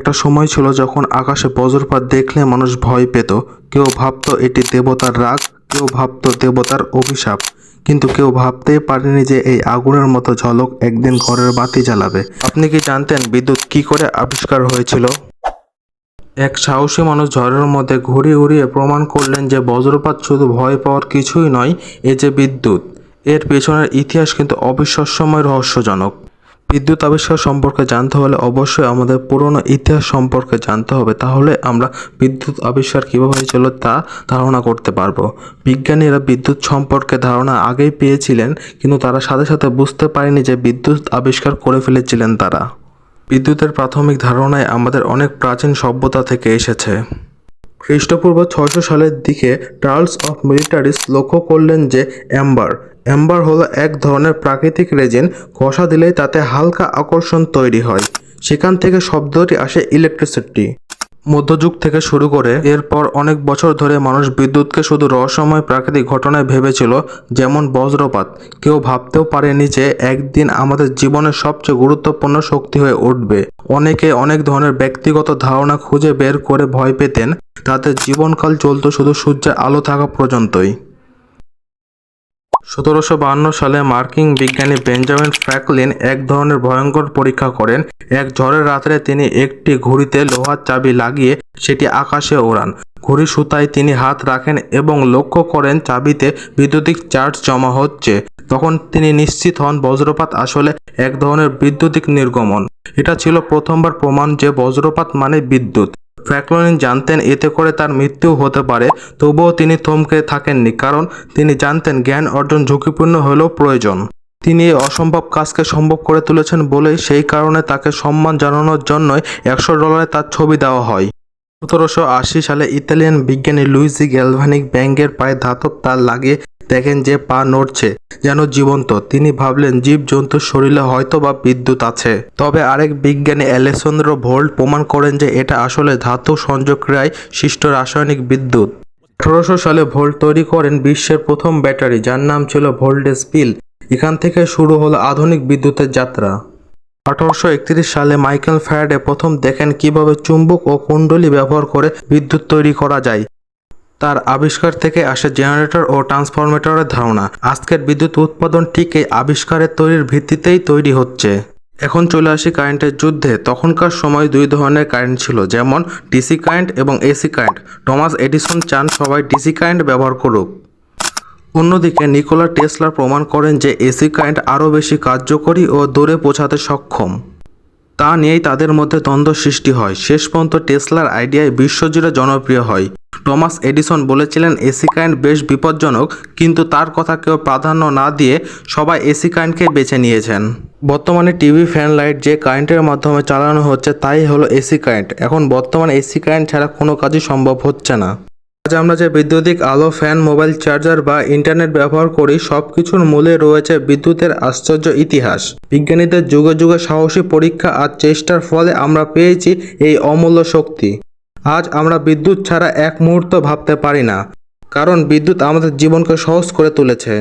একটা সময় ছিল যখন আকাশে বজ্রপাত দেখলে মানুষ ভয় পেত। কেউ ভাবতো এটি দেবতার রাগ, কেউ ভাবতো দেবতার অভিশাপ, কিন্তু কেউ ভাবতেই পারেনি যে এই আগুনের মতো ঝলক একদিন ঘরের বাতি জ্বালাবে। আপনি কি জানতেন বিদ্যুৎ কি করে আবিষ্কার হয়েছিল? এক সাহসী মানুষ ঝড়ের মধ্যে ঘুড়ি উড়িয়ে প্রমাণ করলেন যে বজ্রপাত শুধু ভয় পাওয়ার কিছুই নয়, এ যে বিদ্যুৎ। এর পেছনের ইতিহাস কিন্তু অবিশ্বাস্যময় রহস্যজনক। বিদ্যুৎ আবিষ্কার সম্পর্কে জানতে হলে অবশ্যই আমাদের পুরনো ইতিহাস সম্পর্কে জানতে হবে, তাহলে আমরা বিদ্যুৎ আবিষ্কার কীভাবে হয়েছিল তা ধারণা করতে পারবো। বিজ্ঞানীরা বিদ্যুৎ সম্পর্কে ধারণা আগেই পেয়েছিলেন, কিন্তু তারা সাথে সাথে বুঝতে পারেনি যে বিদ্যুৎ আবিষ্কার করে ফেলেছিলেন তারা। বিদ্যুতের প্রাথমিক ধারণায় আমাদের অনেক প্রাচীন সভ্যতা থেকে এসেছে। খ্রিস্টপূর্ব 600 সালের দিকে চার্লস অফ মিলিটারিস লক্ষ্য করলেন যে অ্যাম্বার হলো এক ধরনের প্রাকৃতিক রেজিন, ঘষা দিলেই তাতে হালকা আকর্ষণ তৈরি হয়। সেখান থেকে শব্দটি আসে ইলেকট্রিসিটি। মধ্যযুগ থেকে শুরু করে এরপর অনেক বছর ধরে মানুষ বিদ্যুৎকে শুধু রহস্যময় প্রাকৃতিক ঘটনায় ভেবেছিল, যেমন বজ্রপাত। কেউ ভাবতেও পারেনি যে একদিন আমাদের জীবনের সবচেয়ে গুরুত্বপূর্ণ শক্তি হয়ে উঠবে। অনেকে অনেক ধরনের ব্যক্তিগত ধারণা খুঁজে বের করে ভয় পেতেন। তাদের জীবনকাল চলত শুধু সূর্যের আলো থাকা পর্যন্তই। 1752 সালে মার্কিন বিজ্ঞানী বেঞ্জামিন ফ্র্যাঙ্কলিন এক ধরনের ভয়ঙ্কর পরীক্ষা করেন। এক ঝড়ের রাত্রে তিনি একটি ঘুড়িতে লোহার চাবি লাগিয়ে সেটি আকাশে ওড়ান। ঘুড়ির সুতায় তিনি হাত রাখেন এবং লক্ষ্য করেন চাবিতে বৈদ্যুতিক চার্জ জমা হচ্ছে। তখন তিনি নিশ্চিত হন বজ্রপাত আসলে এক ধরনের বৈদ্যুতিক নির্গমন। এটা ছিল প্রথমবার প্রমাণ যে বজ্রপাত মানে বিদ্যুৎ। ফ্র্যাঙ্কলিন জানতেন এতে করে তার মৃত্যু হতে পারে, তবুও তিনি থমকে থাকেননি, কারণ তিনি জানতেন জ্ঞান অর্জন ঝুঁকিপূর্ণ হলেও প্রয়োজন। তিনি এই অসম্ভব কাজকে সম্ভব করে তুলেছেন বলেই সেই কারণে তাকে সম্মান জানানোর জন্যই $100 তার ছবি দেওয়া হয়। 1780 সালে ইতালিয়ান বিজ্ঞানী লুইজি গ্যালভানি ব্যাঙের পায়ে ধাতব তার লাগিয়ে দেখেন যে পা নড়ছে, যেন জীবন্ত। তিনি ভাবলেন জীবজন্তুর শরীরে হয়তো বা বিদ্যুৎ আছে। তবে আরেক বিজ্ঞানী আলেসান্দ্রো ভোল্ট প্রমাণ করেন যে এটা আসলে ধাতু সংযোগক্রিয়ায় সৃষ্ট রাসায়নিক বিদ্যুৎ। 1800 সালে ভোল্ট তৈরি করেন বিশ্বের প্রথম ব্যাটারি, যার নাম ছিল ভোল্টেজ পিল। এখান থেকে শুরু হলো আধুনিক বিদ্যুতের যাত্রা। 1831 সালে মাইকেল ফ্যারাডে প্রথম দেখেন কিভাবে চুম্বক ও কুণ্ডলী ব্যবহার করে বিদ্যুৎ তৈরি করা যায়। তার আবিষ্কার থেকে আসে জেনারেটর ও ট্রান্সফরমেটরের ধারণা। আজকের বিদ্যুৎ উৎপাদন ঠিক এই আবিষ্কারের তৈরির ভিত্তিতেই তৈরি হচ্ছে। এখন চলে আসি কারেন্টের যুদ্ধে। তখনকার সময় দুই ধরনের কারেন্ট ছিল, যেমন ডিসি কারেন্ট এবং এসি কারেন্ট। টমাস এডিসন চান সবাই ডিসি কারেন্ট ব্যবহার করুক। অন্যদিকে নিকোলা টেসলা প্রমাণ করেন যে এসি কারেন্ট আরও বেশি কার্যকরী ও দূরে পৌঁছাতে সক্ষম। তা নিয়েই তাদের মধ্যে দ্বন্দ্ব সৃষ্টি হয়। শেষ পর্যন্ত টেসলার আইডিয়ায় বিশ্বজুড়ে জনপ্রিয় হয়। টমাস এডিসন বলেছিলেন এসি কারেন্ট বেশ বিপজ্জনক, কিন্তু তার কথা কেউ প্রাধান্য না দিয়ে সবাই এসি কারেন্টকে বেছে নিয়েছেন। বর্তমানে টিভি, ফ্যান, লাইট যে কারেন্টের মাধ্যমে চালানো হচ্ছে তাই হলো এসি কারেন্ট। এখন বর্তমানে এসি কারেন্ট ছাড়া কোনো কাজই সম্ভব হচ্ছে না। আজ আমরা যে বৈদ্যুতিক আলো, ফ্যান, মোবাইল চার্জার বা ইন্টারনেট ব্যবহার করি, সব কিছুর মূলে রয়েছে বিদ্যুতের আশ্চর্য ইতিহাস। বিজ্ঞানীদের যুগে যুগে সাহসী পরীক্ষা আর চেষ্টার ফলে আমরা পেয়েছি এই অমূল্য শক্তি। আজ আমরা বিদ্যুৎ ছাড়া এক মুহূর্ত ভাবতে পারি না, কারণ বিদ্যুৎ আমাদের জীবনকে সহজ করে তুলেছে।